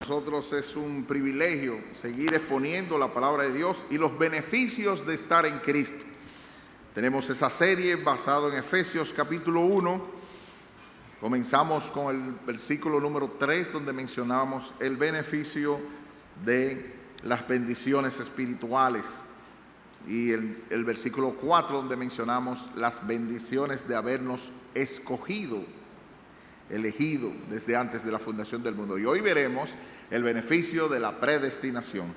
Nosotros es un privilegio seguir exponiendo la palabra de Dios y los beneficios de estar en Cristo. Tenemos esa serie basada en Efesios capítulo 1. Comenzamos con el versículo número 3, donde mencionábamos el beneficio de las bendiciones espirituales. Y el versículo 4, donde mencionamos las bendiciones de habernos escogido, elegido desde antes de la fundación del mundo. Y hoy veremos el beneficio de la predestinación.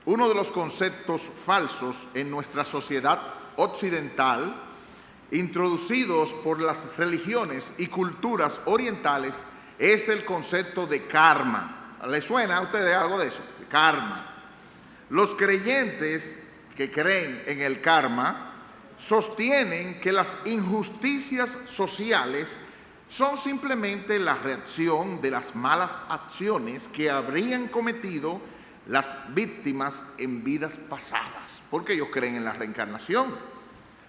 Uno de los conceptos falsos en nuestra sociedad occidental, introducidos por las religiones y culturas orientales, es el concepto de karma. ¿Le suena a ustedes algo de eso? De karma. Los creyentes que creen en el karma sostienen que las injusticias sociales son simplemente la reacción de las malas acciones que habrían cometido las víctimas en vidas pasadas, porque ellos creen en la reencarnación.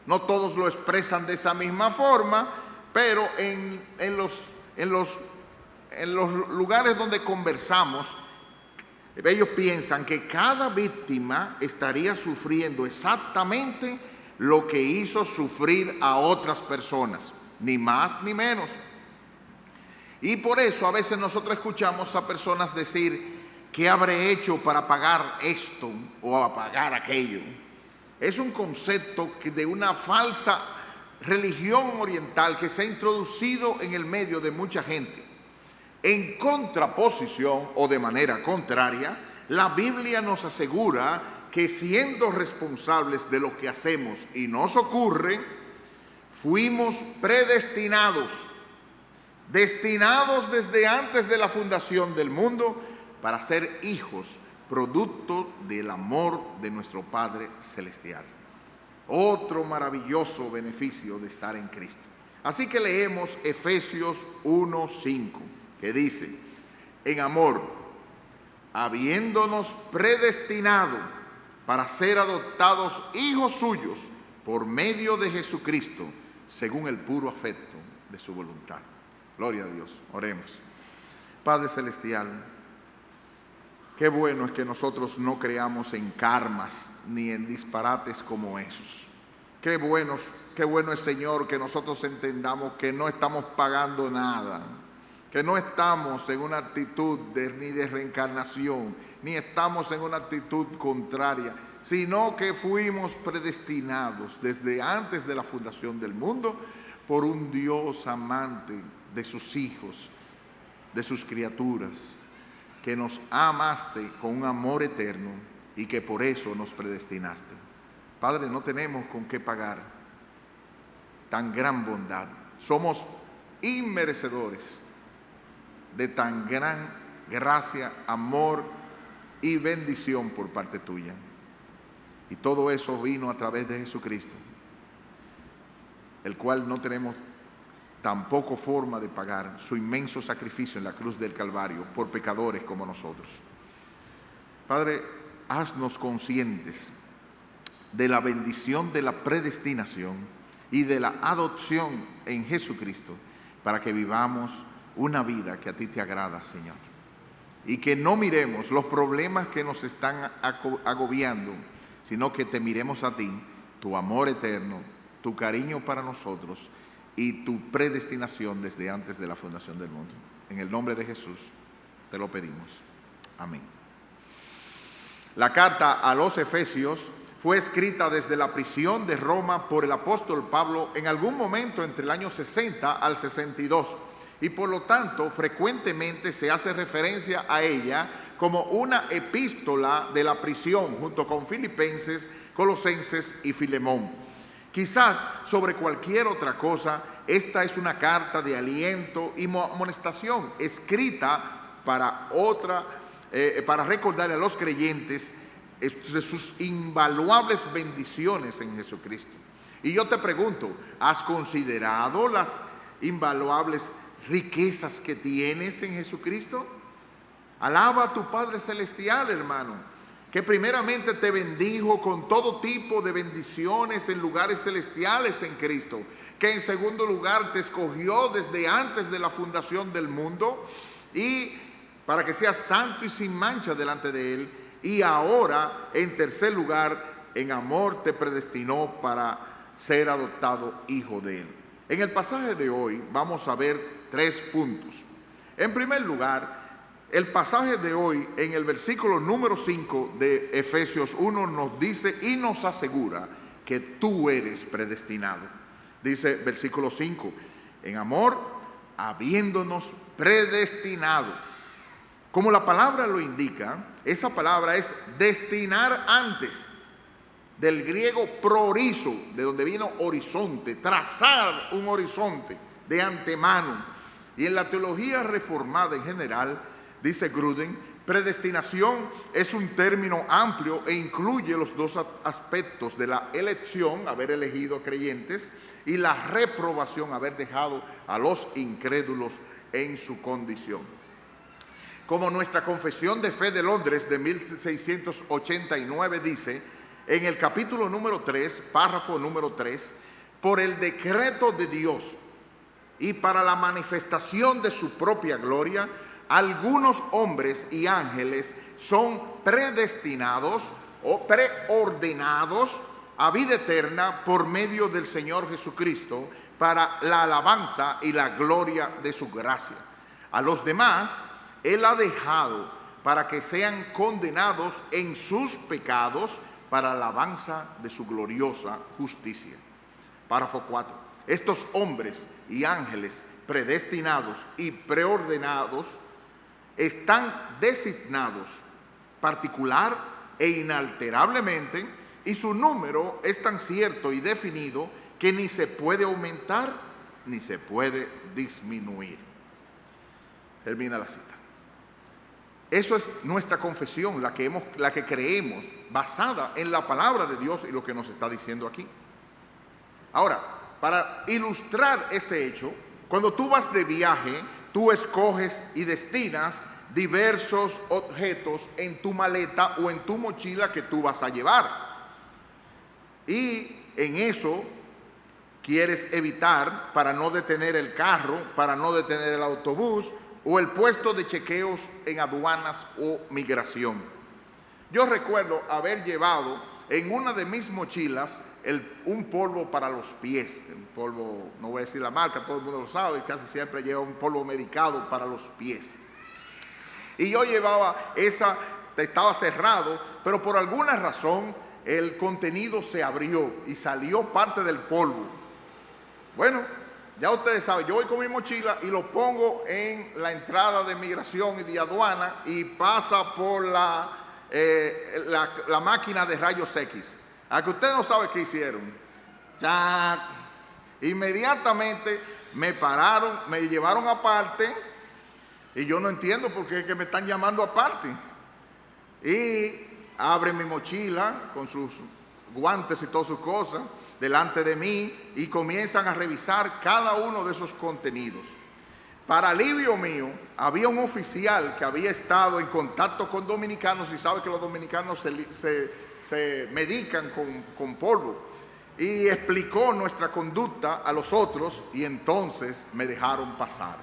No todos lo expresan de esa misma forma, pero en los lugares donde conversamos, ellos piensan que cada víctima estaría sufriendo exactamente lo que hizo sufrir a otras personas, ni más ni menos. Y por eso a veces nosotros escuchamos a personas decir: ¿qué habré hecho para pagar esto o pagar aquello? Es un concepto de una falsa religión oriental que se ha introducido en el medio de mucha gente. En contraposición o de manera contraria, la Biblia nos asegura que siendo responsables de lo que hacemos y nos ocurre, fuimos predestinados, destinados desde antes de la fundación del mundo para ser hijos, producto del amor de nuestro Padre Celestial. Otro maravilloso beneficio de estar en Cristo. Así que leemos Efesios 1:5, que dice: en amor, habiéndonos predestinado para ser adoptados hijos suyos por medio de Jesucristo, según el puro afecto de su voluntad. Gloria a Dios. Oremos. Padre Celestial, qué bueno es que nosotros no creamos en karmas ni en disparates como esos. Qué bueno es, Señor, que nosotros entendamos que no estamos pagando nada, que no estamos en una actitud ni de reencarnación, ni estamos en una actitud contraria, sino que fuimos predestinados desde antes de la fundación del mundo por un Dios amante de sus hijos, de sus criaturas, que nos amaste con un amor eterno y que por eso nos predestinaste. Padre, no tenemos con qué pagar tan gran bondad. Somos inmerecedores de tan gran gracia, amor y bendición por parte tuya. Y todo eso vino a través de Jesucristo, el cual no tenemos tampoco forma de pagar su inmenso sacrificio en la cruz del Calvario por pecadores como nosotros. Padre, haznos conscientes de la bendición de la predestinación y de la adopción en Jesucristo, para que vivamos una vida que a ti te agrada, Señor, y que no miremos los problemas que nos están agobiando, sino que te miremos a ti, tu amor eterno, tu cariño para nosotros y tu predestinación desde antes de la fundación del mundo. En el nombre de Jesús te lo pedimos. Amén. La carta a los Efesios fue escrita desde la prisión de Roma por el apóstol Pablo en algún momento entre el año 60 al 62, y por lo tanto frecuentemente se hace referencia a ella como una epístola de la prisión, junto con Filipenses, Colosenses y Filemón. Quizás sobre cualquier otra cosa, esta es una carta de aliento y amonestación escrita para recordarle a los creyentes de sus invaluables bendiciones en Jesucristo. Y yo te pregunto, ¿has considerado las invaluables riquezas que tienes en Jesucristo? Alaba a tu Padre Celestial, hermano, que primeramente te bendijo con todo tipo de bendiciones en lugares celestiales en Cristo, que en segundo lugar te escogió desde antes de la fundación del mundo y para que seas santo y sin mancha delante de Él. Y ahora, en tercer lugar, en amor te predestinó para ser adoptado hijo de Él. En el pasaje de hoy vamos a ver 3 puntos. En primer lugar, el pasaje de hoy, en el versículo número 5 de Efesios 1, nos dice y nos asegura que tú eres predestinado. Dice versículo 5, en amor, habiéndonos predestinado. Como la palabra lo indica, esa palabra es destinar antes, del griego proorizo, de donde vino horizonte, trazar un horizonte de antemano. Y en la teología reformada en general, dice Gruden, predestinación es un término amplio e incluye los 2 aspectos de la elección, haber elegido creyentes, y la reprobación, haber dejado a los incrédulos en su condición. Como nuestra Confesión de Fe de Londres de 1689 dice, en el capítulo número 3, párrafo número 3, por el decreto de Dios y para la manifestación de su propia gloria, algunos hombres y ángeles son predestinados o preordenados a vida eterna por medio del Señor Jesucristo para la alabanza y la gloria de su gracia. A los demás, Él ha dejado para que sean condenados en sus pecados para la alabanza de su gloriosa justicia. Párrafo 4. Estos hombres y ángeles predestinados y preordenados están designados particular e inalterablemente, y su número es tan cierto y definido que ni se puede aumentar ni se puede disminuir. Termina la cita. Eso es nuestra confesión, la que creemos, basada en la palabra de Dios y lo que nos está diciendo aquí. Ahora, para ilustrar ese hecho, cuando tú vas de viaje, tú escoges y destinas diversos objetos en tu maleta o en tu mochila que tú vas a llevar. Y en eso quieres evitar, para no detener el carro, para no detener el autobús o el puesto de chequeos en aduanas o migración. Yo recuerdo haber llevado en una de mis mochilas un polvo para los pies, un polvo, no voy a decir la marca, todo el mundo lo sabe, casi siempre lleva un polvo medicado para los pies. Y yo llevaba estaba cerrado, pero por alguna razón el contenido se abrió y salió parte del polvo. Bueno, ya ustedes saben, yo voy con mi mochila y lo pongo en la entrada de migración y de aduana y pasa por la máquina de rayos X. A que ustedes no saben qué hicieron. Ya, inmediatamente me pararon, me llevaron aparte y yo no entiendo por qué es que me están llamando aparte. Y abren mi mochila con sus guantes y todas sus cosas delante de mí y comienzan a revisar cada uno de esos contenidos. Para alivio mío, había un oficial que había estado en contacto con dominicanos y sabe que los dominicanos se medican con polvo, y explicó nuestra conducta a los otros y entonces me dejaron pasar.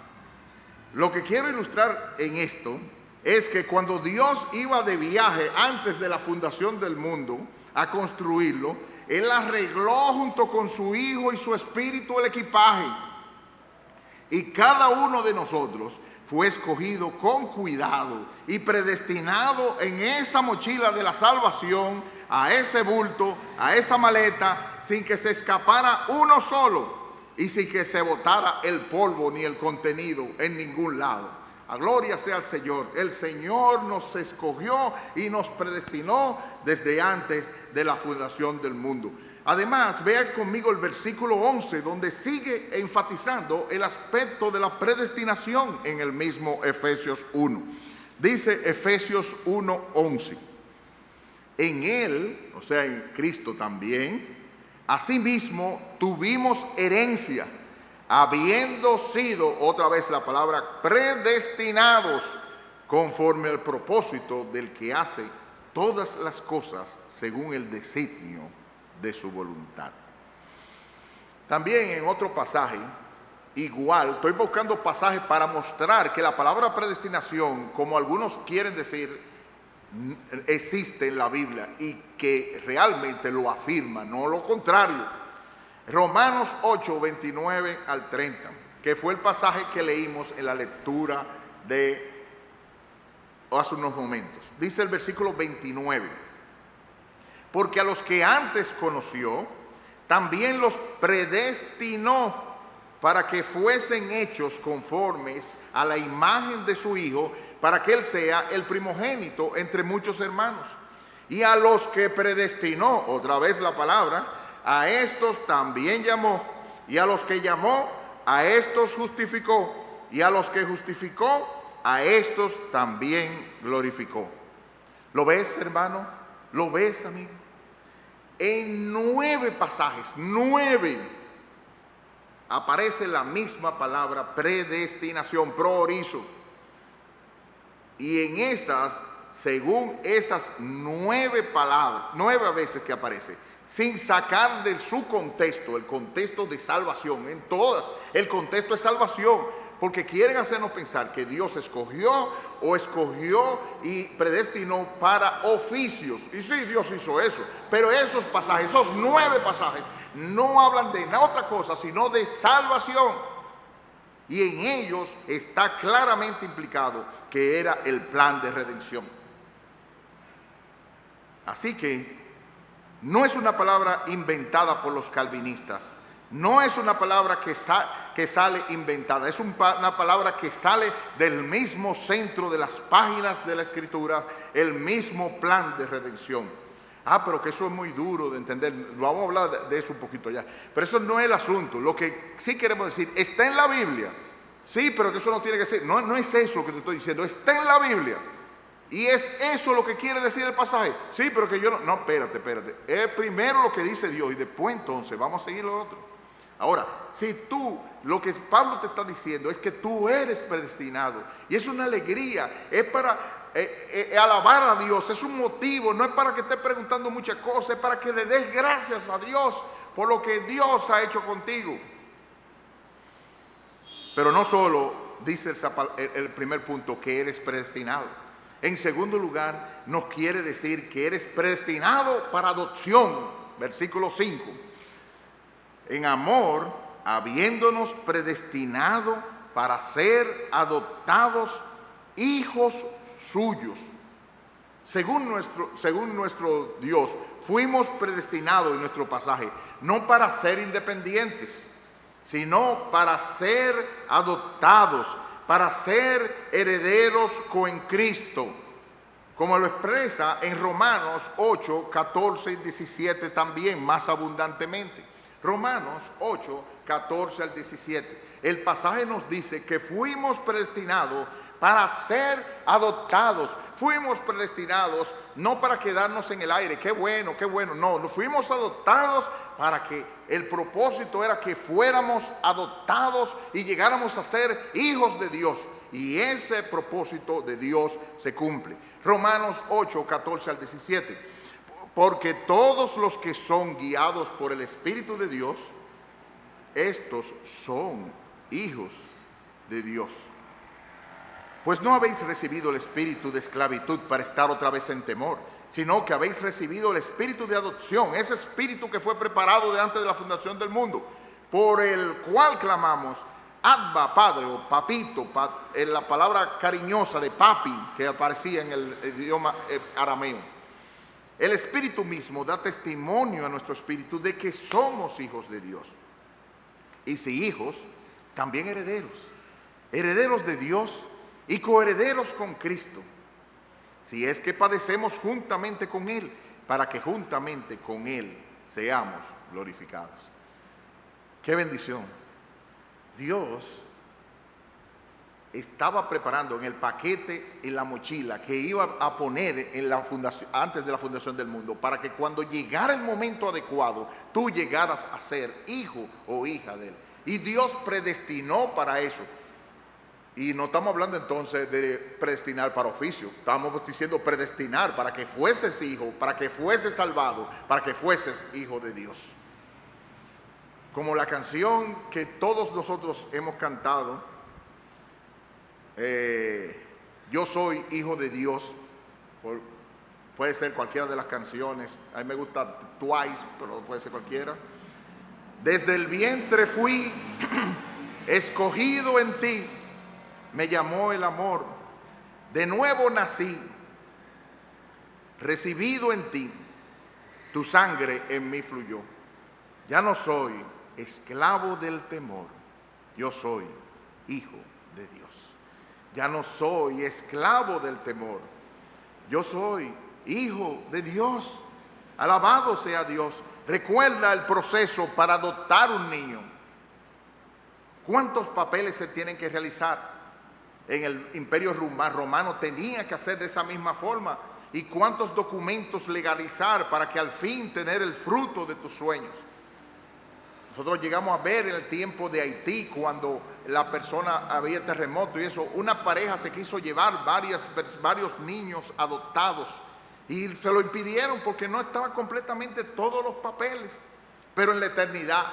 Lo que quiero ilustrar en esto es que cuando Dios iba de viaje antes de la fundación del mundo a construirlo, Él arregló junto con su Hijo y su Espíritu el equipaje. Y cada uno de nosotros fue escogido con cuidado y predestinado en esa mochila de la salvación, a ese bulto, a esa maleta, sin que se escapara uno solo y sin que se botara el polvo ni el contenido en ningún lado. A gloria sea al Señor. El Señor nos escogió y nos predestinó desde antes de la fundación del mundo. Además, vean conmigo el versículo 11, donde sigue enfatizando el aspecto de la predestinación en el mismo Efesios 1. Dice Efesios 1:11. En Él, o sea, en Cristo también, asimismo tuvimos herencia, habiendo sido, otra vez la palabra, predestinados conforme al propósito del que hace todas las cosas según el designio de su voluntad. También en otro pasaje, igual, estoy buscando pasajes para mostrar que la palabra predestinación, como algunos quieren decir, existe en la Biblia y que realmente lo afirma, no lo contrario. Romanos 8, 29 al 30, que fue el pasaje que leímos en la lectura de hace unos momentos. Dice el versículo 29, porque a los que antes conoció, también los predestinó para que fuesen hechos conformes a la imagen de su Hijo, para que Él sea el primogénito entre muchos hermanos. Y a los que predestinó, otra vez la palabra, a estos también llamó. Y a los que llamó, a estos justificó. Y a los que justificó, a estos también glorificó. ¿Lo ves, hermano? ¿Lo ves, amigo? En 9 pasajes, 9, aparece la misma palabra predestinación, proorizo. Y en esas, según esas 9 palabras, 9 veces que aparece, sin sacar de su contexto, el contexto de salvación, en todas, el contexto es salvación, porque quieren hacernos pensar que Dios escogió y predestinó para oficios. Y sí, Dios hizo eso, pero esos pasajes, esos 9 pasajes, no hablan de otra cosa, sino de salvación. Y en ellos está claramente implicado que era el plan de redención. Así que no es una palabra inventada por los calvinistas, no es una palabra que sale inventada, es una palabra que sale del mismo centro de las páginas de la Escritura, el mismo plan de redención. Pero que eso es muy duro de entender, vamos a hablar de eso un poquito ya, pero eso no es el asunto. Lo que sí queremos decir, está en la Biblia, sí, pero que eso no tiene que ser, no es eso lo que te estoy diciendo, está en la Biblia. Y es eso lo que quiere decir el pasaje. Sí, pero que yo no, espérate. Es primero lo que dice Dios y después entonces vamos a seguir lo otro. Ahora, si tú, lo que Pablo te está diciendo es que tú eres predestinado. Y es una alegría, es para alabar a Dios, es un motivo, no es para que estés preguntando muchas cosas, es para que le des gracias a Dios por lo que Dios ha hecho contigo. Pero no solo dice el primer punto que eres predestinado. En segundo lugar, nos quiere decir que eres predestinado para adopción. Versículo 5. En amor, habiéndonos predestinado para ser adoptados hijos suyos. Según nuestro Dios, fuimos predestinados en nuestro pasaje, no para ser independientes, sino para ser adoptados, para ser herederos con Cristo, como lo expresa en Romanos 8, 14 y 17 también, más abundantemente. Romanos 8, 14 al 17. El pasaje nos dice que fuimos predestinados para ser adoptados. Fuimos predestinados no para quedarnos en el aire, qué bueno, no, nos fuimos adoptados para que el propósito era que fuéramos adoptados y llegáramos a ser hijos de Dios. Y ese propósito de Dios se cumple. Romanos 8, 14 al 17. Porque todos los que son guiados por el Espíritu de Dios, estos son hijos de Dios. Pues no habéis recibido el espíritu de esclavitud para estar otra vez en temor, sino que habéis recibido el espíritu de adopción, ese espíritu que fue preparado delante de la fundación del mundo, por el cual clamamos, Abba, Padre, o Papito, en la palabra cariñosa de papi que aparecía en el idioma arameo. El Espíritu mismo da testimonio a nuestro espíritu de que somos hijos de Dios. Y si hijos, también herederos, herederos de Dios y coherederos con Cristo, si es que padecemos juntamente con Él, para que juntamente con Él seamos glorificados. ¡Qué bendición! Dios estaba preparando en el paquete, en la mochila que iba a poner en la fundación, antes de la fundación del mundo, para que cuando llegara el momento adecuado, tú llegaras a ser hijo o hija de Él. Y Dios predestinó para eso. Y no estamos hablando entonces de predestinar para oficio, estamos diciendo predestinar para que fueses hijo, para que fueses salvado, para que fueses hijo de Dios. como la canción que todos nosotros hemos cantado, Yo soy hijo de Dios, puede ser cualquiera de las canciones, a mí me gusta Twice, pero puede ser cualquiera. Desde el vientre fui escogido en ti, me llamó el amor, de nuevo nací, recibido en ti, tu sangre en mí fluyó. Ya no soy esclavo del temor, yo soy hijo de Dios. Ya no soy esclavo del temor, yo soy hijo de Dios. Alabado sea Dios. Recuerda el proceso para adoptar un niño. ¿Cuántos papeles se tienen que realizar? En el Imperio Romano tenía que hacer de esa misma forma. ¿Y cuántos documentos legalizar para que al fin tener el fruto de tus sueños? Nosotros llegamos a ver en el tiempo de Haití, cuando la persona había terremoto y eso, una pareja se quiso llevar varios niños adoptados y se lo impidieron porque no estaban completamente todos los papeles. Pero en la eternidad,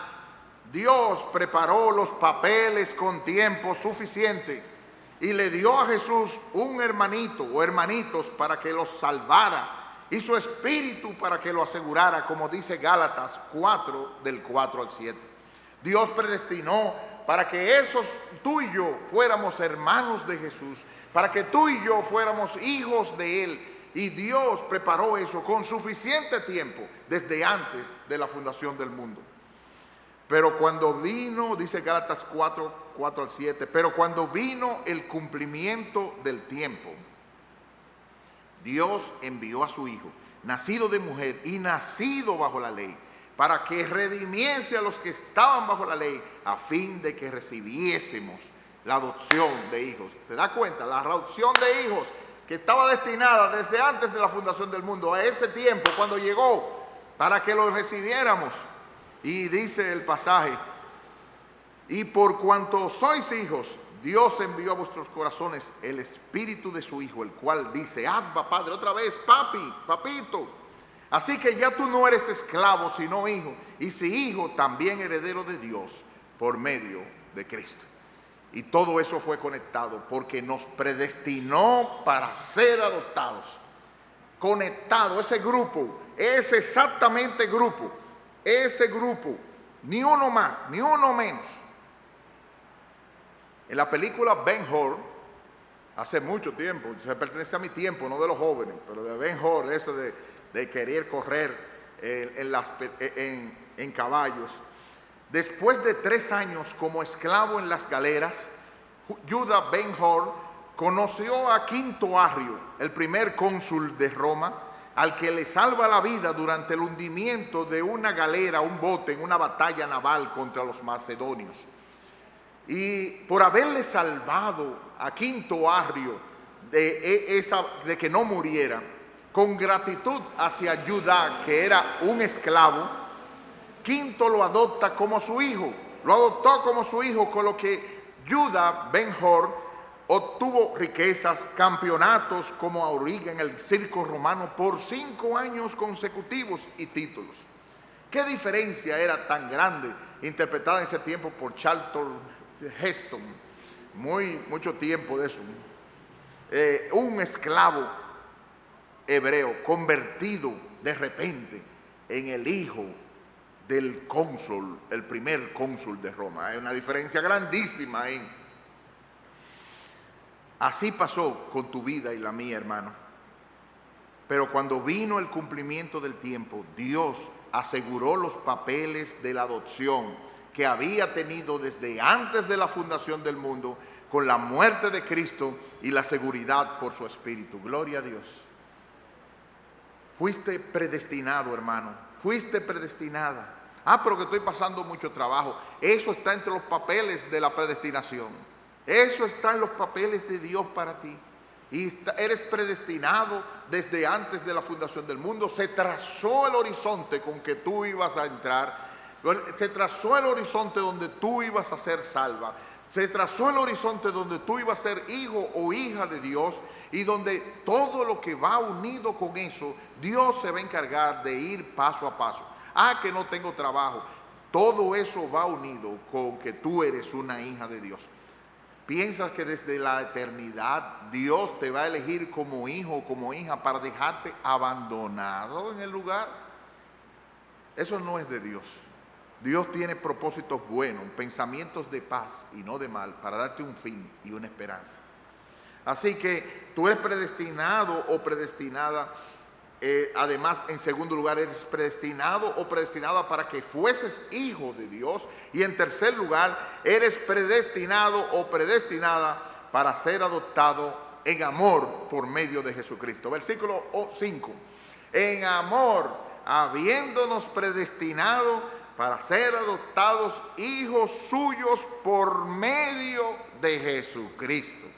Dios preparó los papeles con tiempo suficiente y le dio a Jesús un hermanito o hermanitos para que los salvara y su espíritu para que lo asegurara, como dice Gálatas 4, del 4 al 7. Dios predestinó para que tú y yo fuéramos hermanos de Jesús, para que tú y yo fuéramos hijos de Él. Y Dios preparó eso con suficiente tiempo, desde antes de la fundación del mundo. Pero cuando vino, dice Gálatas 4, 4 al 7, pero cuando vino el cumplimiento del tiempo, Dios envió a su Hijo, nacido de mujer y nacido bajo la ley, para que redimiese a los que estaban bajo la ley, a fin de que recibiésemos la adopción de hijos. ¿Te das cuenta? La adopción de hijos que estaba destinada desde antes de la fundación del mundo, a ese tiempo cuando llegó, para que lo recibiéramos. Y dice el pasaje, y por cuanto sois hijos, Dios envió a vuestros corazones el espíritu de su Hijo, el cual dice, Abba, Padre, otra vez, papi, papito. Así que ya tú no eres esclavo, sino hijo, y si hijo, también heredero de Dios, por medio de Cristo. Y todo eso fue conectado, porque nos predestinó para ser adoptados. Conectado, ese grupo, ese exactamente grupo, ese grupo, ni uno más, ni uno menos. En la película Ben-Hur, hace mucho tiempo, se pertenece a mi tiempo, no de los jóvenes, pero de Ben-Hur, eso de querer correr en caballos. Después de 3 años como esclavo en las galeras, Judah Ben-Hur conoció a Quinto Arrio, el primer cónsul de Roma, al que le salva la vida durante el hundimiento de una galera, un bote, en una batalla naval contra los macedonios. Y por haberle salvado a Quinto Arrio de que no muriera, con gratitud hacia Judá, que era un esclavo, Quinto lo adopta como su hijo. Lo adoptó como su hijo, con lo que Judah Ben-Hur obtuvo riquezas, campeonatos como auriga en el circo romano por 5 años consecutivos y títulos. ¿Qué diferencia era tan grande, interpretada en ese tiempo por Charlton Heston? Mucho tiempo de eso. Un esclavo hebreo convertido de repente en el hijo del cónsul, el primer cónsul de Roma. Hay una diferencia grandísima ahí. Así pasó con tu vida y la mía, hermano. Pero cuando vino el cumplimiento del tiempo, Dios aseguró los papeles de la adopción que había tenido desde antes de la fundación del mundo, con la muerte de Cristo y la seguridad por su Espíritu. Gloria a Dios. Fuiste predestinado, hermano. Fuiste predestinada. Pero que estoy pasando mucho trabajo. Eso está entre los papeles de la predestinación. Eso está en los papeles de Dios para ti. Y eres predestinado desde antes de la fundación del mundo. Se trazó el horizonte con que tú ibas a entrar. Se trazó el horizonte donde tú ibas a ser salva. Se trazó el horizonte donde tú ibas a ser hijo o hija de Dios, y donde todo lo que va unido con eso, Dios se va a encargar de ir paso a paso. Que no tengo trabajo. Todo eso va unido con que tú eres una hija de Dios. ¿Piensas que desde la eternidad Dios te va a elegir como hijo o como hija para dejarte abandonado en el lugar? Eso no es de Dios. Dios tiene propósitos buenos, pensamientos de paz y no de mal, para darte un fin y una esperanza. Así que tú eres predestinado o predestinada. Además, en segundo lugar, eres predestinado o predestinada para que fueses hijo de Dios. Y en tercer lugar, eres predestinado o predestinada para ser adoptado en amor por medio de Jesucristo. Versículo 5. En amor, habiéndonos predestinado para ser adoptados hijos suyos por medio de Jesucristo.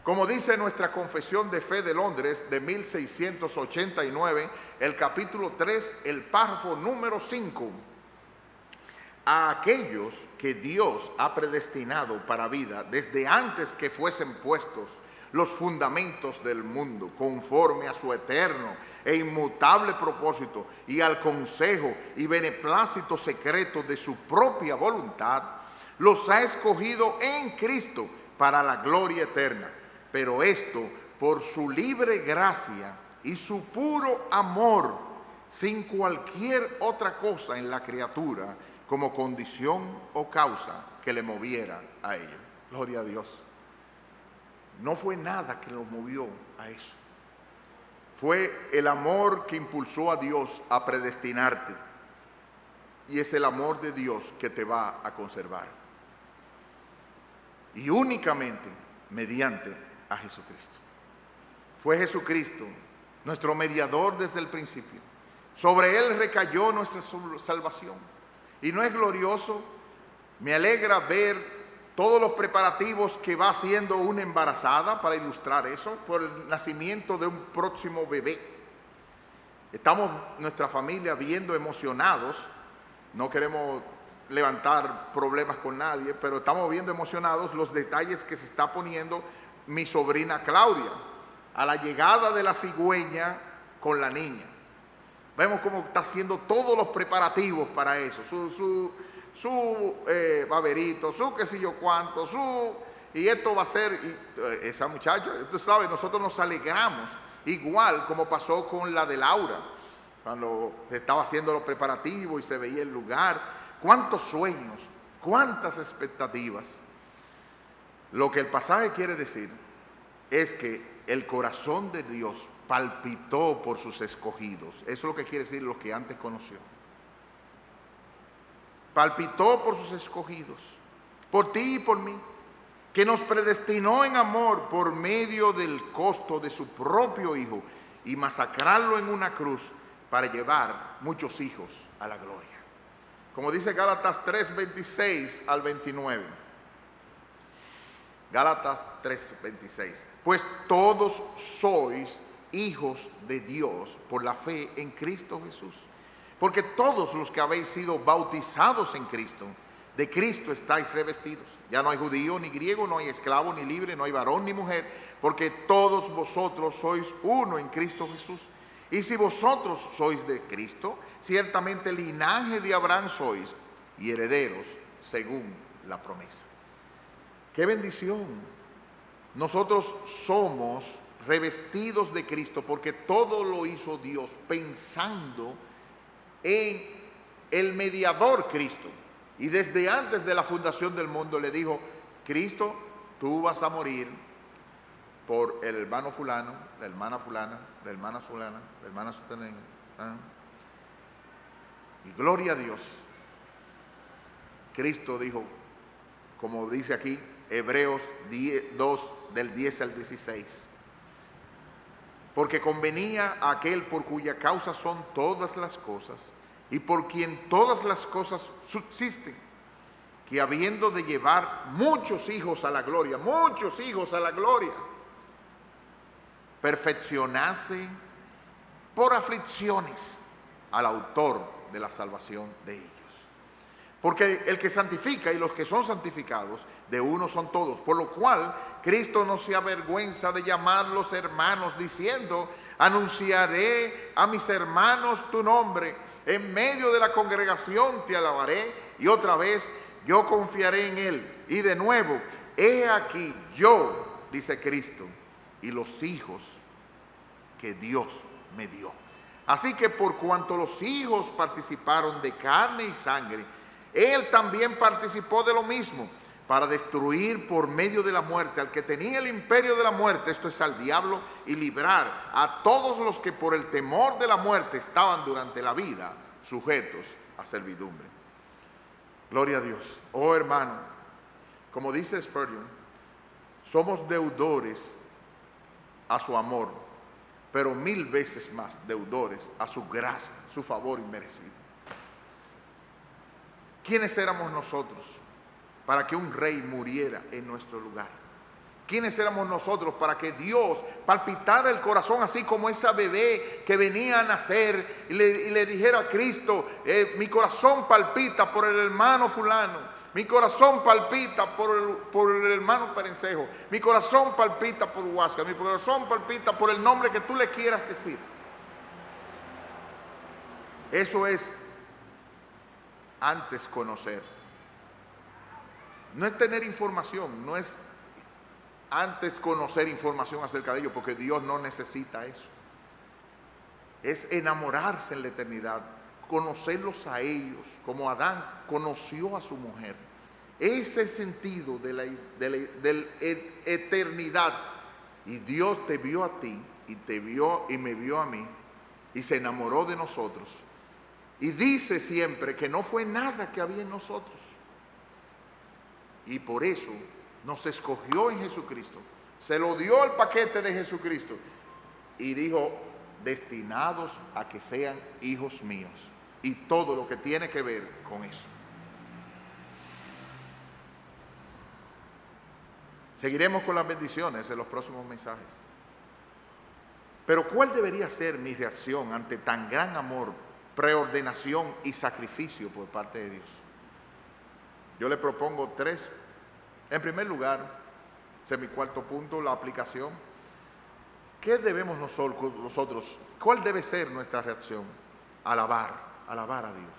Como dice nuestra Confesión de Fe de Londres de 1689, el capítulo 3, el párrafo número 5. A aquellos que Dios ha predestinado para vida desde antes que fuesen puestos los fundamentos del mundo, conforme a su eterno e inmutable propósito y al consejo y beneplácito secreto de su propia voluntad, los ha escogido en Cristo para la gloria eterna. Pero esto por su libre gracia y su puro amor, sin cualquier otra cosa en la criatura como condición o causa que le moviera a ella. Gloria a Dios. No fue nada que lo movió a eso. Fue el amor que impulsó a Dios a predestinarte. Y es el amor de Dios que te va a conservar. Y únicamente mediante a Jesucristo. Fue Jesucristo nuestro mediador desde el principio. Sobre Él recayó nuestra salvación. Y no es glorioso. Me alegra ver todos los preparativos que va haciendo una embarazada para ilustrar eso, por el nacimiento de un próximo bebé. Estamos, nuestra familia, viendo emocionados. No queremos levantar problemas con nadie, pero estamos viendo emocionados los detalles que se está poniendo mi sobrina Claudia a la llegada de la cigüeña con la niña. Vemos cómo está haciendo todos los preparativos para eso, su baberito, su qué sé yo cuánto, y esto va a ser, esa muchacha, tú sabes, nosotros nos alegramos, igual como pasó con la de Laura, cuando se estaba haciendo los preparativos y se veía el lugar. Cuántos sueños, cuántas expectativas. Lo que el pasaje quiere decir es que el corazón de Dios palpitó por sus escogidos. Eso es lo que quiere decir lo que antes conoció. Palpitó por sus escogidos, por ti y por mí, que nos predestinó en amor por medio del costo de su propio Hijo y masacrarlo en una cruz para llevar muchos hijos a la gloria. Como dice Gálatas 3, 26 al 29. Gálatas 3, 26. Pues todos sois hijos de Dios por la fe en Cristo Jesús. Porque todos los que habéis sido bautizados en Cristo, de Cristo estáis revestidos. Ya no hay judío ni griego, no hay esclavo ni libre, no hay varón ni mujer, porque todos vosotros sois uno en Cristo Jesús. Y si vosotros sois de Cristo, ciertamente linaje de Abraham sois y herederos según la promesa. ¡Qué bendición! Nosotros somos revestidos de Cristo porque todo lo hizo Dios pensando en el mediador Cristo. Y desde antes de la fundación del mundo le dijo: Cristo, tú vas a morir por el hermano fulano, la hermana fulana, la hermana fulana, la hermana sutanena. Y gloria a Dios. Cristo dijo, como dice aquí, Hebreos 2, del 10 al 16. Porque convenía a aquel por cuya causa son todas las cosas, y por quien todas las cosas subsisten, que habiendo de llevar muchos hijos a la gloria, perfeccionase por aflicciones al autor de la salvación de ellos. Porque el que santifica y los que son santificados, de uno son todos. Por lo cual, Cristo no se avergüenza de llamarlos hermanos, diciendo: anunciaré a mis hermanos tu nombre. En medio de la congregación te alabaré y otra vez yo confiaré en Él. Y de nuevo, he aquí yo, dice Cristo, y los hijos que Dios me dio. Así que por cuanto los hijos participaron de carne y sangre, Él también participó de lo mismo, para destruir por medio de la muerte al que tenía el imperio de la muerte, esto es al diablo, y librar a todos los que por el temor de la muerte estaban durante la vida sujetos a servidumbre. Gloria a Dios. Oh hermano, como dice Spurgeon, somos deudores a su amor, pero 1000 veces más deudores a su gracia, su favor inmerecido. ¿Quiénes éramos nosotros para que un rey muriera en nuestro lugar? ¿Quiénes éramos nosotros para que Dios palpitara el corazón así como esa bebé que venía a nacer y le dijera a Cristo, mi corazón palpita por el hermano fulano, mi corazón palpita por el hermano Perencejo, mi corazón palpita por Huáscar, mi corazón palpita por el nombre que tú le quieras decir? Eso es antes conocer. No es tener información, no es antes conocer información acerca de ellos, porque Dios no necesita eso. Es enamorarse en la eternidad, conocerlos a ellos, como Adán conoció a su mujer. Ese sentido de la eternidad. Y Dios te vio a ti, y te vio y me vio a mí, y se enamoró de nosotros. Y dice siempre que no fue nada que había en nosotros. Y por eso nos escogió en Jesucristo. Se lo dio el paquete de Jesucristo. Y dijo, destinados a que sean hijos míos. Y todo lo que tiene que ver con eso. Seguiremos con las bendiciones en los próximos mensajes. Pero ¿cuál debería ser mi reacción ante tan gran amor, preordenación y sacrificio por parte de Dios? Yo le propongo 3. En primer lugar, ese es mi cuarto punto, la aplicación. ¿Qué debemos nosotros? ¿Cuál debe ser nuestra reacción? Alabar a Dios.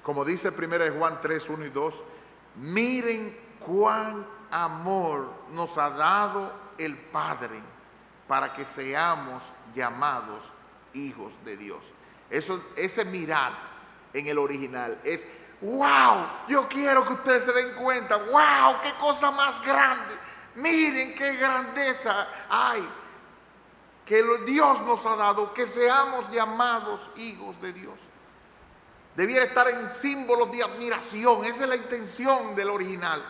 Como dice 1 Juan 3, 1 y 2, miren cuán amor nos ha dado el Padre para que seamos llamados hijos de Dios. Ese mirar en el original es, wow, yo quiero que ustedes se den cuenta, wow, qué cosa más grande, miren qué grandeza hay, que Dios nos ha dado, que seamos llamados hijos de Dios. Debiera estar en símbolos de admiración, esa es la intención del original.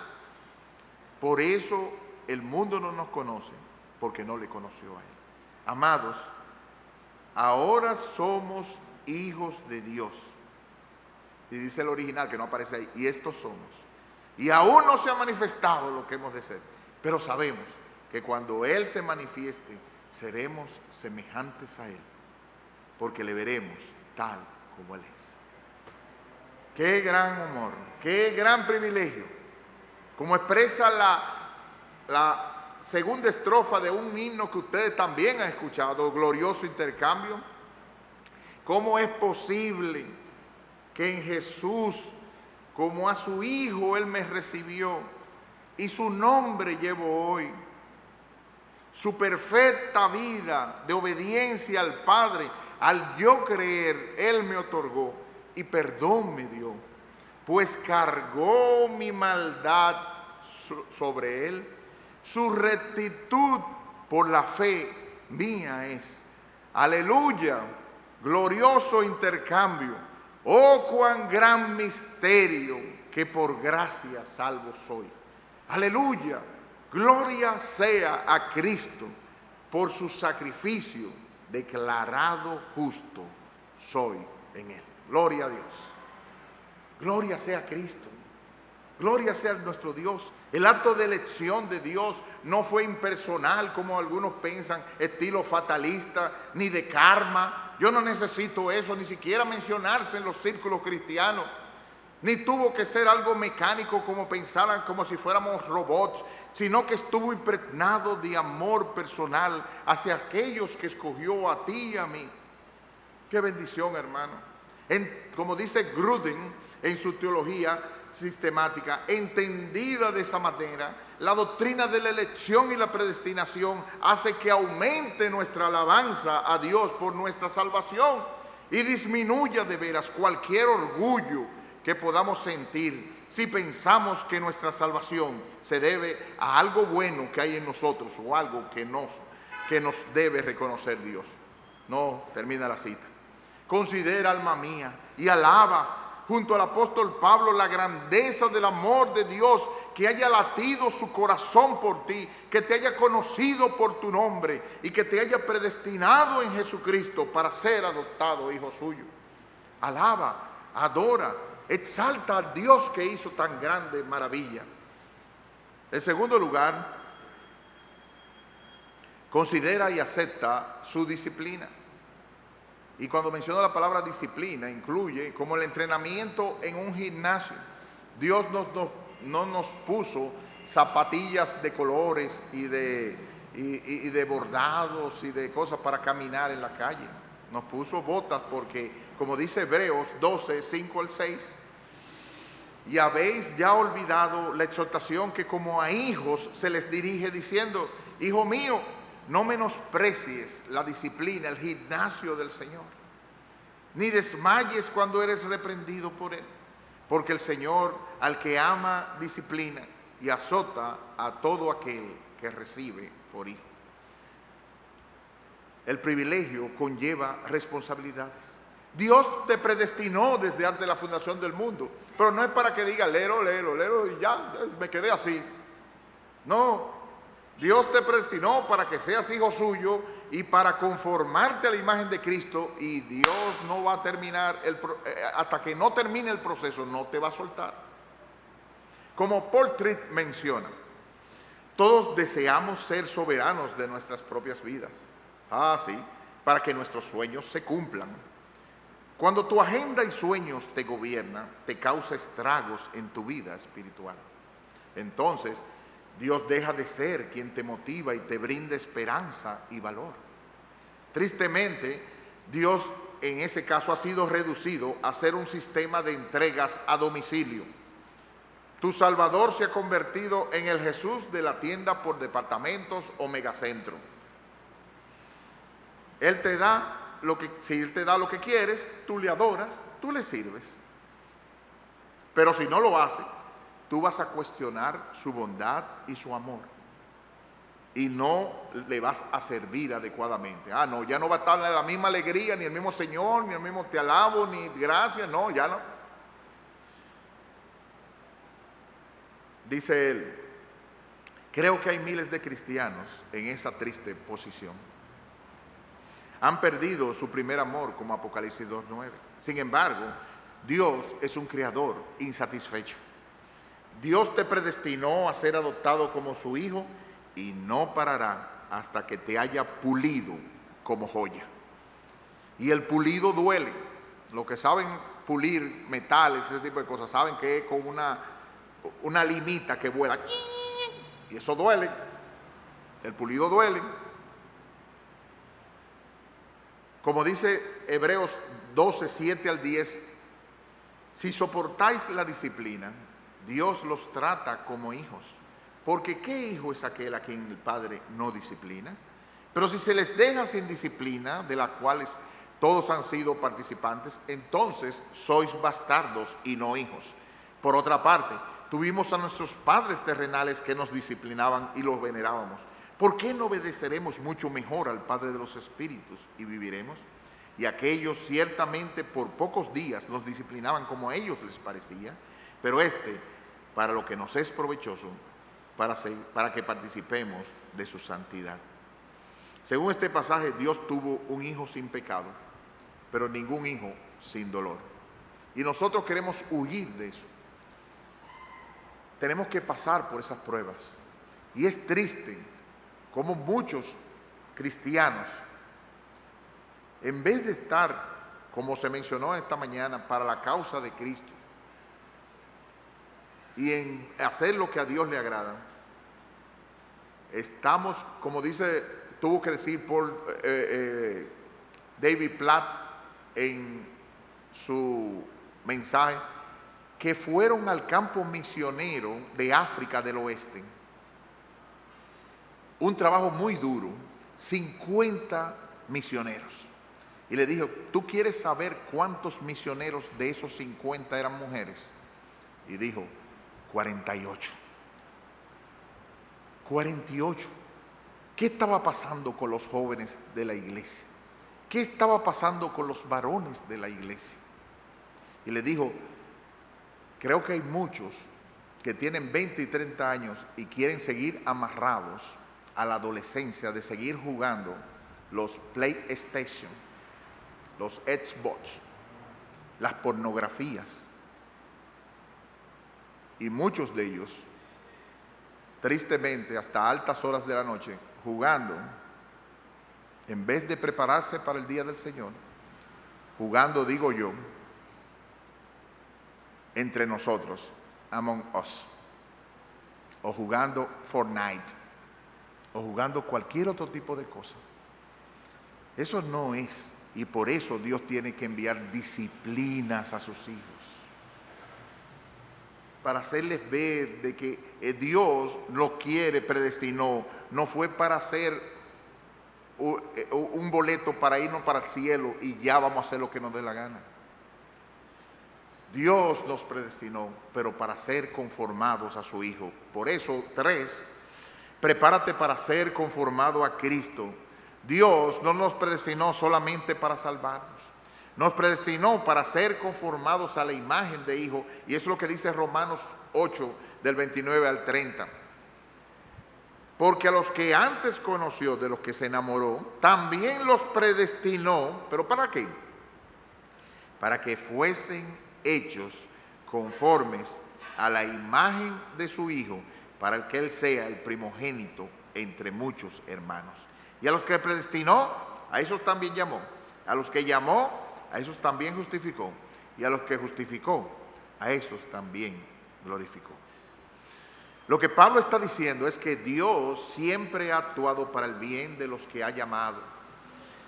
Por eso el mundo no nos conoce, porque no le conoció a Él. Amados, ahora somos hijos de Dios. Y dice el original, que no aparece ahí, y estos somos. Y aún no se ha manifestado lo que hemos de ser, pero sabemos que cuando Él se manifieste, seremos semejantes a Él, porque le veremos tal como Él es. Qué gran honor, qué gran privilegio. Como expresa la segunda estrofa de un himno que ustedes también han escuchado, glorioso intercambio. ¿Cómo es posible que en Jesús, como a su Hijo, Él me recibió y su nombre llevo hoy? Su perfecta vida de obediencia al Padre, al yo creer, Él me otorgó y perdón me dio, pues cargó mi maldad sobre Él. Su rectitud por la fe mía es. Aleluya, glorioso intercambio. Oh, cuán gran misterio, que por gracia salvo soy. Aleluya, gloria sea a Cristo, por su sacrificio declarado justo soy en Él. Gloria a Dios. Gloria sea a Cristo. Gloria sea a nuestro Dios. El acto de elección de Dios no fue impersonal, como algunos piensan, estilo fatalista, ni de karma. Yo no necesito eso, ni siquiera mencionarse en los círculos cristianos. Ni tuvo que ser algo mecánico como pensaran, como si fuéramos robots, sino que estuvo impregnado de amor personal hacia aquellos que escogió a ti y a mí. Qué bendición, hermano. Como dice Grudem en su teología sistemática, entendida de esa manera, la doctrina de la elección y la predestinación hace que aumente nuestra alabanza a Dios por nuestra salvación y disminuya de veras cualquier orgullo que podamos sentir si pensamos que nuestra salvación se debe a algo bueno que hay en nosotros o algo que nos debe reconocer Dios. No, termina la cita. Considera, alma mía, y alaba junto al apóstol Pablo la grandeza del amor de Dios, que haya latido su corazón por ti, que te haya conocido por tu nombre y que te haya predestinado en Jesucristo para ser adoptado hijo suyo. Alaba, adora, exalta a Dios que hizo tan grande maravilla. En segundo lugar, considera y acepta su disciplina. Y cuando menciono la palabra disciplina, incluye como el entrenamiento en un gimnasio. Dios no nos puso zapatillas de colores y de bordados y de cosas para caminar en la calle. Nos puso botas porque, como dice Hebreos 12, 5 al 6, y habéis ya olvidado la exhortación que como a hijos se les dirige diciendo: hijo mío, no menosprecies la disciplina, el gimnasio del Señor, ni desmayes cuando eres reprendido por Él, porque el Señor al que ama disciplina y azota a todo aquel que recibe por hijo. El privilegio conlleva responsabilidades. Dios te predestinó desde antes de la fundación del mundo, pero no es para que diga lero y ya me quedé así. No, Dios te predestinó para que seas hijo suyo y para conformarte a la imagen de Cristo, y Dios no va a terminar, hasta que no termine el proceso, no te va a soltar. Como Paul Tripp menciona, todos deseamos ser soberanos de nuestras propias vidas. Sí, para que nuestros sueños se cumplan. Cuando tu agenda y sueños te gobiernan, te causa estragos en tu vida espiritual. Entonces, Dios deja de ser quien te motiva y te brinda esperanza y valor. Tristemente, Dios en ese caso ha sido reducido a ser un sistema de entregas a domicilio. Tu Salvador se ha convertido en el Jesús de la tienda por departamentos o megacentro. Él te da si Él te da lo que quieres, tú le adoras, tú le sirves. Pero si no lo hace, tú vas a cuestionar su bondad y su amor. Y no le vas a servir adecuadamente. No, ya no va a estar la misma alegría, ni el mismo Señor, ni el mismo te alabo, ni gracias. No, ya no. Dice él, creo que hay miles de cristianos en esa triste posición. Han perdido su primer amor, como Apocalipsis 2:9. Sin embargo, Dios es un creador insatisfecho. Dios te predestinó a ser adoptado como su hijo y no parará hasta que te haya pulido como joya. Y el pulido duele. Los que saben pulir metales, ese tipo de cosas, saben que es con una limita que vuela. Y eso duele. El pulido duele. Como dice Hebreos 12, 7 al 10, si soportáis la disciplina, Dios los trata como hijos. Porque ¿qué hijo es aquel a quien el Padre no disciplina? Pero si se les deja sin disciplina, de la cual todos han sido participantes, entonces sois bastardos y no hijos. Por otra parte, tuvimos a nuestros padres terrenales que nos disciplinaban y los venerábamos. ¿Por qué no obedeceremos mucho mejor al Padre de los Espíritus y viviremos? Y aquellos ciertamente por pocos días nos disciplinaban como a ellos les parecía, pero para lo que nos es provechoso, para que participemos de su santidad. Según este pasaje, Dios tuvo un hijo sin pecado, pero ningún hijo sin dolor. Y nosotros queremos huir de eso. Tenemos que pasar por esas pruebas. Y es triste como muchos cristianos, en vez de estar, como se mencionó esta mañana, para la causa de Cristo y en hacer lo que a Dios le agrada, estamos, como tuvo que decir David Platt, en su mensaje que fueron al campo misionero de África del Oeste. Un trabajo muy duro, 50 misioneros. Y le dijo, ¿tú quieres saber cuántos misioneros de esos 50 eran mujeres? Y dijo, 48. 48. ¿Qué estaba pasando con los jóvenes de la iglesia? ¿Qué estaba pasando con los varones de la iglesia? Y le dijo, creo que hay muchos que tienen 20 y 30 años y quieren seguir amarrados a la adolescencia de seguir jugando los PlayStation, los Xbox, las pornografías. Y muchos de ellos, tristemente, hasta altas horas de la noche, jugando, en vez de prepararse para el día del Señor, jugando, digo yo, entre nosotros, among us, o jugando Fortnite, o jugando cualquier otro tipo de cosa. Eso no es, y por eso Dios tiene que enviar disciplinas a sus hijos, para hacerles ver de que Dios lo quiere, predestinó, no fue para hacer un boleto para irnos para el cielo y ya vamos a hacer lo que nos dé la gana. Dios nos predestinó, pero para ser conformados a su Hijo. Por eso, 3, prepárate para ser conformado a Cristo. Dios no nos predestinó solamente para salvarnos, nos predestinó para ser conformados a la imagen de Hijo, y eso es lo que dice Romanos 8, del 29 al 30. Porque a los que antes conoció, de los que se enamoró, también los predestinó. ¿Pero para qué? Para que fuesen hechos conformes a la imagen de su Hijo, para que Él sea el primogénito entre muchos hermanos. Y a los que predestinó, a esos también llamó. A los que llamó, a esos también justificó. Y a los que justificó, a esos también glorificó. Lo que Pablo está diciendo es que Dios siempre ha actuado para el bien de los que ha llamado.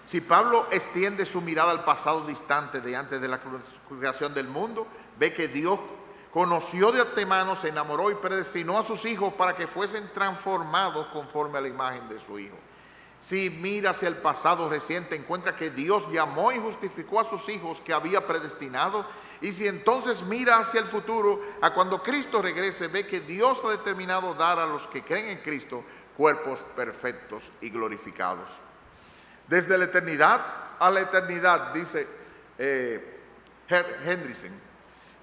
Si Pablo extiende su mirada al pasado distante de antes de la creación del mundo, ve que Dios conoció de antemano, se enamoró y predestinó a sus hijos para que fuesen transformados conforme a la imagen de su Hijo. Si mira hacia el pasado reciente, encuentra que Dios llamó y justificó a sus hijos que había predestinado. Y si entonces mira hacia el futuro, a cuando Cristo regrese, ve que Dios ha determinado dar a los que creen en Cristo cuerpos perfectos y glorificados. Desde la eternidad a la eternidad, dice Hendrickson,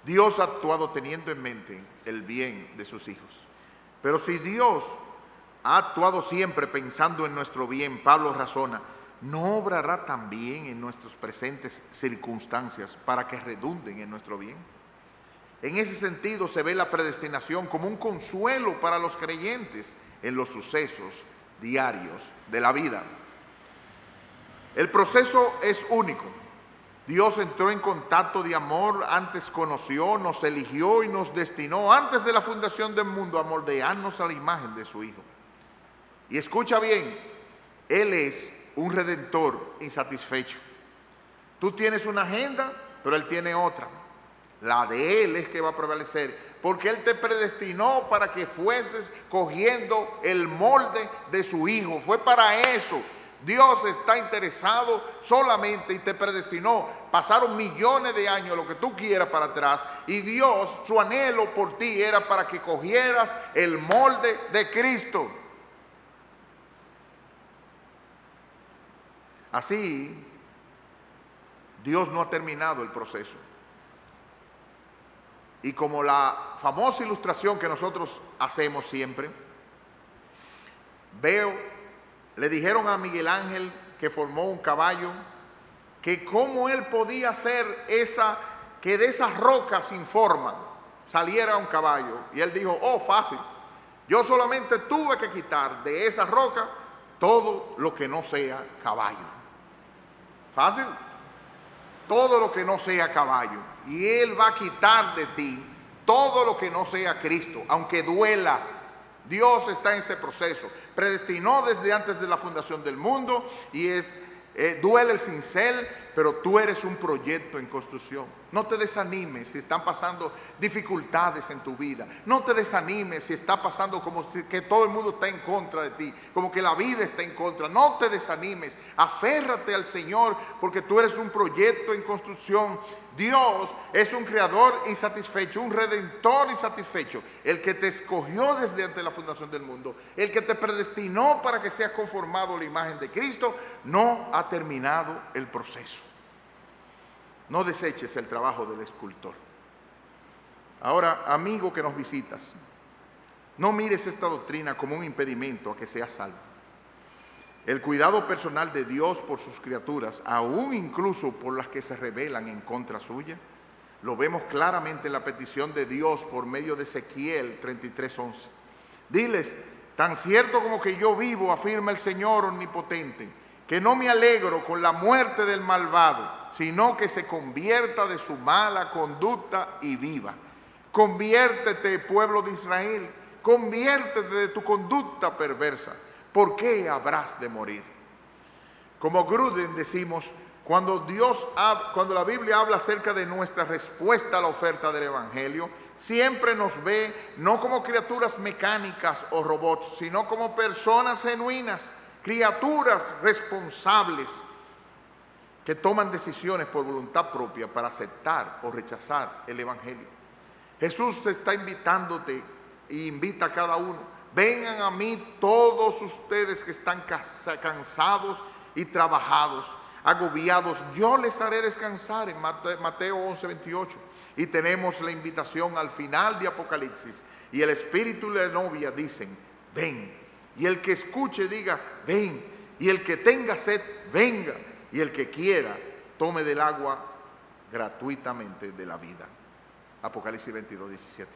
Dios ha actuado teniendo en mente el bien de sus hijos. Pero si Dios ha actuado siempre pensando en nuestro bien, Pablo razona, ¿no obrará también en nuestras presentes circunstancias para que redunden en nuestro bien? En ese sentido se ve la predestinación como un consuelo para los creyentes en los sucesos diarios de la vida. El proceso es único. Dios entró en contacto de amor, antes conoció, nos eligió y nos destinó antes de la fundación del mundo a moldearnos a la imagen de su Hijo. Y escucha bien, Él es un redentor insatisfecho. Tú tienes una agenda, pero Él tiene otra. La de Él es que va a prevalecer, porque Él te predestinó para que fueses cogiendo el molde de su Hijo. Fue para eso. Dios está interesado solamente y te predestinó. Pasaron millones de años, lo que tú quieras para atrás, y Dios, su anhelo por ti era para que cogieras el molde de Cristo. Así, Dios no ha terminado el proceso. Y como la famosa ilustración que nosotros hacemos siempre, le dijeron a Miguel Ángel, que formó un caballo, que cómo él podía hacer que de esas rocas sin forma saliera un caballo. Y él dijo, fácil, yo solamente tuve que quitar de esa roca todo lo que no sea caballo. Fácil, todo lo que no sea caballo. Y Él va a quitar de ti todo lo que no sea Cristo, aunque duela. Dios está en ese proceso. Predestinó desde antes de la fundación del mundo y duele el cincel, pero tú eres un proyecto en construcción. No te desanimes si están pasando dificultades en tu vida. No te desanimes si está pasando como que todo el mundo está en contra de ti, como que la vida está en contra. No te desanimes, aférrate al Señor, porque tú eres un proyecto en construcción. Dios es un creador insatisfecho, un redentor insatisfecho, el que te escogió desde antes de la fundación del mundo, el que te predestinó para que seas conformado a la imagen de Cristo, no ha terminado el proceso. No deseches el trabajo del escultor. Ahora, amigo que nos visitas, no mires esta doctrina como un impedimento a que seas salvo. El cuidado personal de Dios por sus criaturas, aún incluso por las que se rebelan en contra suya, lo vemos claramente en la petición de Dios por medio de Ezequiel 33:11. Diles: tan cierto como que yo vivo, afirma el Señor omnipotente, que no me alegro con la muerte del malvado, sino que se convierta de su mala conducta y viva. Conviértete, pueblo de Israel, conviértete de tu conducta perversa. ¿Por qué habrás de morir? Como Gruden decimos, cuando la Biblia habla acerca de nuestra respuesta a la oferta del Evangelio, siempre nos ve no como criaturas mecánicas o robots, sino como personas genuinas, criaturas responsables que toman decisiones por voluntad propia para aceptar o rechazar el Evangelio. Jesús está invitándote e invita a cada uno: vengan a mí todos ustedes que están cansados y trabajados, agobiados, yo les haré descansar, en Mateo 11:28. Y tenemos la invitación al final de Apocalipsis, y el Espíritu y la novia dicen: ven. Y el que escuche diga: ven. Y el que tenga sed, venga. Y el que quiera, tome del agua gratuitamente de la vida. Apocalipsis 22:17.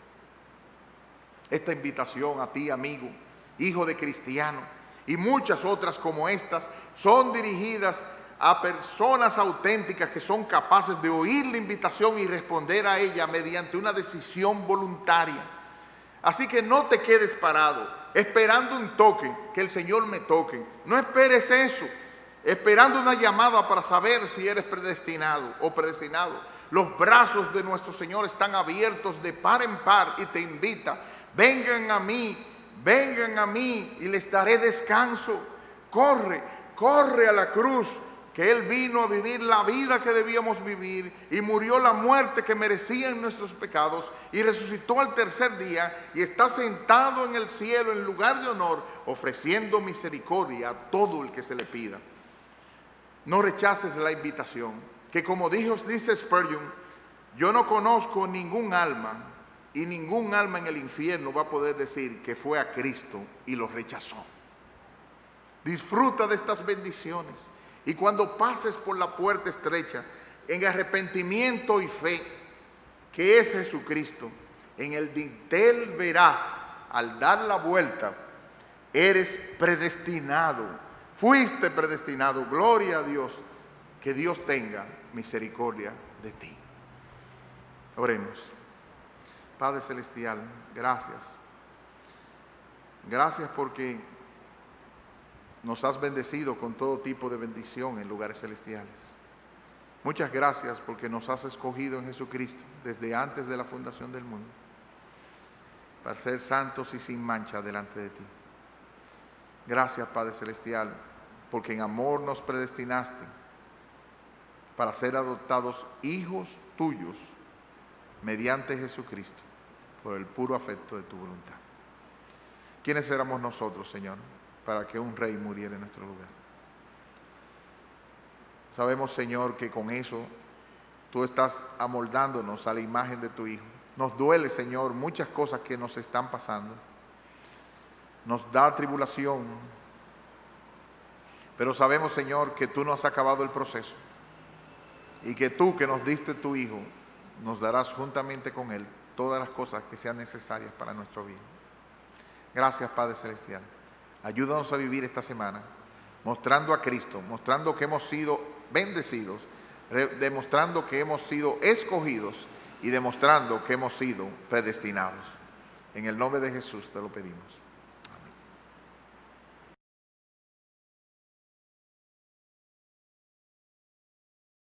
Esta invitación a ti, amigo, hijo de cristiano, y muchas otras como estas, son dirigidas a personas auténticas que son capaces de oír la invitación y responder a ella mediante una decisión voluntaria. Así que no te quedes parado, esperando un toque, que el Señor me toque. No esperes eso, esperando una llamada para saber si eres predestinado o predestinado. Los brazos de nuestro Señor están abiertos de par en par y te invita: vengan a mí y les daré descanso. Corre a la cruz, que Él vino a vivir la vida que debíamos vivir y murió la muerte que merecían nuestros pecados y resucitó al tercer día y está sentado en el cielo en lugar de honor, ofreciendo misericordia a todo el que se le pida. No rechaces la invitación, que como dice Spurgeon, yo no conozco ningún alma, y ningún alma en el infierno va a poder decir que fue a Cristo y lo rechazó. Disfruta de estas bendiciones, y cuando pases por la puerta estrecha, en arrepentimiento y fe, que es Jesucristo, en el dintel verás, al dar la vuelta, eres predestinado, fuiste predestinado. Gloria a Dios, que Dios tenga misericordia de ti. Oremos. Padre Celestial, gracias. Gracias porque nos has bendecido con todo tipo de bendición en lugares celestiales. Muchas gracias porque nos has escogido en Jesucristo desde antes de la fundación del mundo, para ser santos y sin mancha delante de ti. Gracias, Padre Celestial, porque en amor nos predestinaste para ser adoptados hijos tuyos mediante Jesucristo, por el puro afecto de tu voluntad. ¿Quiénes éramos nosotros, Señor, para que un rey muriera en nuestro lugar? Sabemos, Señor, que con eso tú estás amoldándonos a la imagen de tu Hijo. Nos duele, Señor, muchas cosas que nos están pasando. Nos da tribulación, pero sabemos, Señor, que tú no has acabado el proceso y que tú, que nos diste tu Hijo, nos darás juntamente con Él todas las cosas que sean necesarias para nuestro bien. Gracias, Padre Celestial. Ayúdanos a vivir esta semana mostrando a Cristo, mostrando que hemos sido bendecidos, demostrando que hemos sido escogidos y demostrando que hemos sido predestinados. En el nombre de Jesús te lo pedimos.